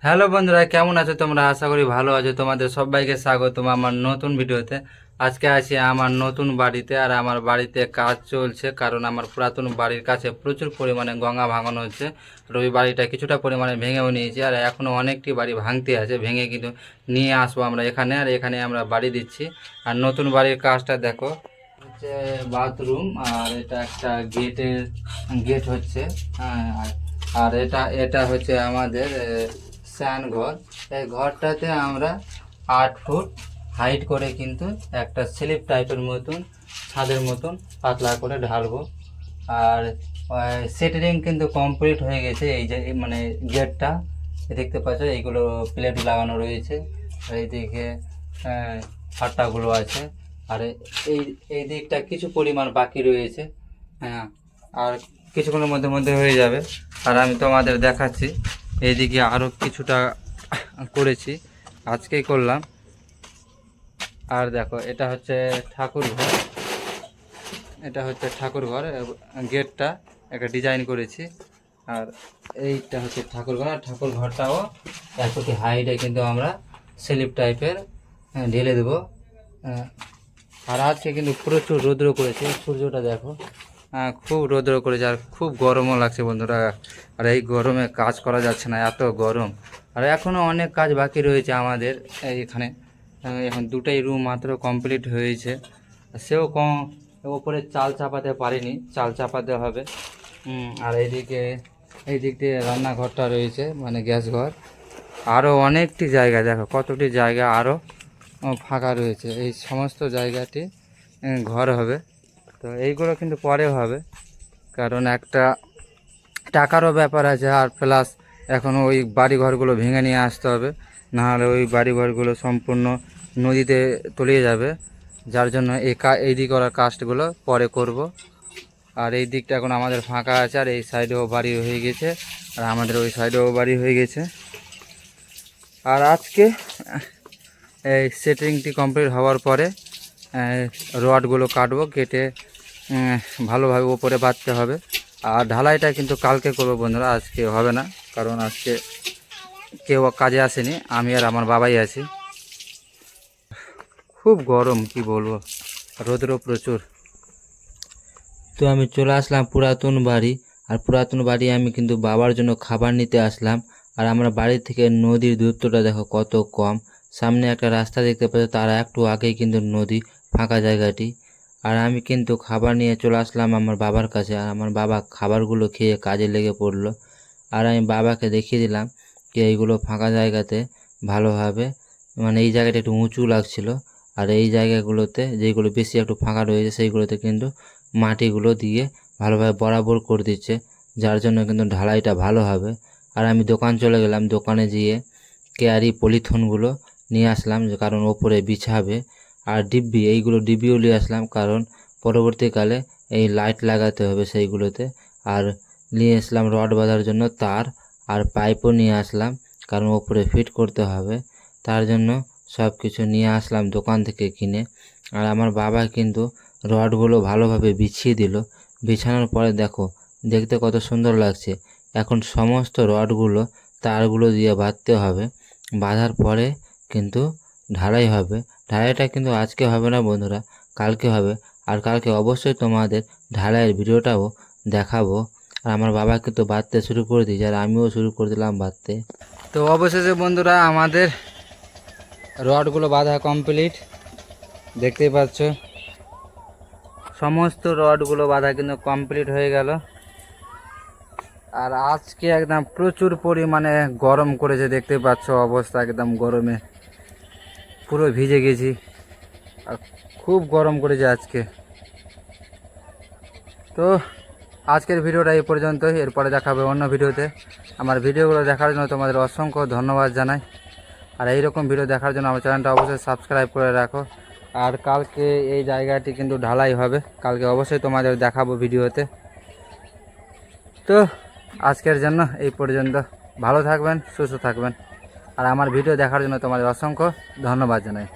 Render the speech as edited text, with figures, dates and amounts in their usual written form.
Hello বন্ধুরা, কেমন আছো তোমরা? আশা করি ভালো আছো। তোমাদের সবাইকে স্বাগতম আমার নতুন ভিডিওতে। আজকে আছি আমার নতুন বাড়িতে, আর আমার বাড়িতে কাজ চলছে, কারণ আমার পুরাতন বাড়ির কাছে প্রচুর পরিমাণে গঙ্গা ভাঙানো হচ্ছে। আর ওই বাড়িটা কিছুটা পরিমাণে ভেঙেও নিয়েছি, আর এখনও অনেকটি বাড়ি ভাঙতে আছে। ভেঙে কিন্তু নিয়ে আসবো আমরা এখানে, আর এখানে আমরা বাড়ি দিচ্ছি। আর নতুন বাড়ির কাজটা দেখো, হচ্ছে বাথরুম, আর এটা একটা গেট হচ্ছে। হ্যাঁ, আর এটা এটা হচ্ছে আমাদের স্নান ঘর। এই ঘরটাতে আমরা 8 ফুট হাইট করে কিন্তু একটা স্লিপ টাইপের মতন, ছাদের মতন পাতলা করে ঢালবো। আর সেটারিং কিন্তু কমপ্লিট হয়ে গেছে। এই যে মানে গেটটা দেখতে পাচ্ছ, এইগুলো প্লেট লাগানো রয়েছে। আর এইদিকে ফাট্টাগুলো আছে। আর এই এই দিকটা কিছু পরিমাণ বাকি রয়েছে। হ্যাঁ, আর কিছুক্ষণের মধ্যে মধ্যে হয়ে যাবে। আর আমি তোমাদের দেখাচ্ছি, এইদিকে আরও কিছুটা করেছি, আজকেই করলাম। আর দেখো, এটা হচ্ছে ঠাকুর ঘর। এটা হচ্ছে ঠাকুর ঘর, গেটটা একটা ডিজাইন করেছি। আর এইটা হচ্ছে ঠাকুর ঘর। আর ঠাকুর ঘরটাও 1 ফুট হাইটে কিন্তু আমরা স্লিপ টাইপের ঢেলে দেবো। আর আজকে কিন্তু প্রচুর রৌদ্র করেছে, সূর্যটা দেখো। খুব রৌদ্র করেছে, আর খুব গরমও লাগছে বন্ধুরা। আর এই গরমে কাজ করা যাচ্ছে না, এত গরম। আর এখনও অনেক কাজ বাকি রয়েছে আমাদের এইখানে। এখন 2টাই রুম মাত্র কমপ্লিট হয়েছে, সেও ওপরে চাল চাপাতে পারিনি, চাল চাপাতে হবে। আর এই দিক দিয়ে রান্নাঘরটা রয়েছে, মানে গ্যাস ঘর। আরও অনেকটি জায়গা দেখো, কতটি জায়গা আরও ফাঁকা রয়েছে। এই সমস্ত জায়গাটি ঘর হবে। তো এইগুলো কিন্তু পরে হবে, কারণ একটা টাকারও ব্যাপার আছে। আর প্লাস এখন ওই বাড়িঘরগুলো ভেঙে নিয়ে আসতে হবে, নাহলে ওই বাড়িঘরগুলো সম্পূর্ণ নদীতে তলিয়ে যাবে। যার জন্য এই দিক করার কাজগুলো পরে করব। আর এই দিকটা এখন আমাদের ফাঁকা আছে, আর এই সাইডেও বাড়ি হয়ে গেছে, আর আমাদের ওই সাইডেও বাড়ি হয়ে গেছে। আর আজকে এই সেটিংটি কমপ্লিট হওয়ার পরে রডগুলো কাটবো, কেটে ভালোভাবে ওপরে বাঁধতে হবে। আর ঢালাইটা কিন্তু কালকে করবো বন্ধুরা, আজকে হবে না, কারণ আজকে কেউ কাজে আসেনি, আমি আর আমার বাবাই আছি। খুব গরম, কি বলবো, রোদ্র প্রচুর। তো আমি চলে আসলাম পুরাতন বাড়ি। আর পুরাতন বাড়ি আমি কিন্তু বাবার জন্য খাবার নিতে আসলাম। আর আমরা বাড়ি থেকে নদীর দূরত্বটা দেখো কত কম। সামনে একটা রাস্তা দেখতে পাচ্ছ, তার একটু আগেই কিন্তু নদী, ফাঁকা জায়গাটি। আর আমি কিন্তু খাবার নিয়ে চলে আসলাম আমার বাবার কাছে। আর আমার বাবা খাবারগুলো খেয়ে কাজে লেগে পড়লো। আর আমি বাবাকে দেখিয়ে দিলাম যে এইগুলো ফাঁকা জায়গাতে ভালোভাবে, মানে এই জায়গাটা একটু উঁচু লাগছিল, আর এই জায়গাগুলোতে যেগুলো বেশি একটু ফাঁকা রয়েছে সেইগুলোতে কিন্তু মাটিগুলো দিয়ে ভালোভাবে বরাবর করে দিচ্ছে, যার জন্য কিন্তু ঢালাইটা ভালো হবে। আর আমি দোকান চলে গেলাম, দোকানে গিয়ে ক্যারি পলিথনগুলো নিয়ে আসলাম, কারণ ওপরে বিছাবে। আর এইগুলো ডিব্বিও নিয়ে আসলাম, কারণ পরবর্তীকালে এই লাইট লাগাতে হবে সেইগুলোতে। আর নিয়ে আসলাম রড বাঁধার জন্য তার, আর পাইপও নিয়ে আসলাম, কারণ ওপরে ফিট করতে হবে। তার জন্য সব কিছু নিয়ে আসলাম দোকান থেকে কিনে। আর আমার বাবা কিন্তু রডগুলো ভালোভাবে বিছিয়ে দিল। বিছানোর পরে দেখো, দেখতে কত সুন্দর লাগছে। এখন সমস্ত রডগুলো তারগুলো দিয়ে বাঁধতে হবে। বাঁধার পরে কিন্তু ঢালাই হবে। ঢালাইটা কিন্তু আজকে হবে না বন্ধুরা, কালকে হবে। আর কালকে অবশ্যই তোমাদের ঢালাইয়ের ভিডিওটাও দেখাবো। আর আমার বাবা কিন্তু বাঁধতে শুরু করে দিয়েছে, আর আমিও শুরু করে দিলাম বাঁধতে। তো অবশেষে বন্ধুরা আমাদের রডগুলো বাঁধা কমপ্লিট, দেখতেই পাচ্ছ। সমস্ত রডগুলো বাঁধা কিন্তু কমপ্লিট হয়ে গেল। আর আজকে একদম প্রচুর পরিমাণে গরম করেছে, দেখতে পাচ্ছ অবস্থা একদম গরমে পুরো ভিজে গেছি। আর খুব গরম করেছে আজকে। তো আজকের ভিডিওটা এই পর্যন্তই, এরপরে দেখাবে অন্য ভিডিওতে। আমার ভিডিওগুলো দেখার জন্য তোমাদের অসংখ্য ধন্যবাদ জানাই। আর এইরকম ভিডিও দেখার জন্য আমার চ্যানেলটা অবশ্যই সাবস্ক্রাইব করে রাখো। আর কালকে এই জায়গাটি কিন্তু ঢালাই হবে, কালকে অবশ্যই তোমাদের দেখাবো ভিডিওতে। তো আজকের জন্য এই পর্যন্ত, ভালো থাকবেন, সুস্থ থাকবেন। আর আমার ভিডিও দেখার জন্য তোমাদের অসংখ্য ধন্যবাদ জানাই।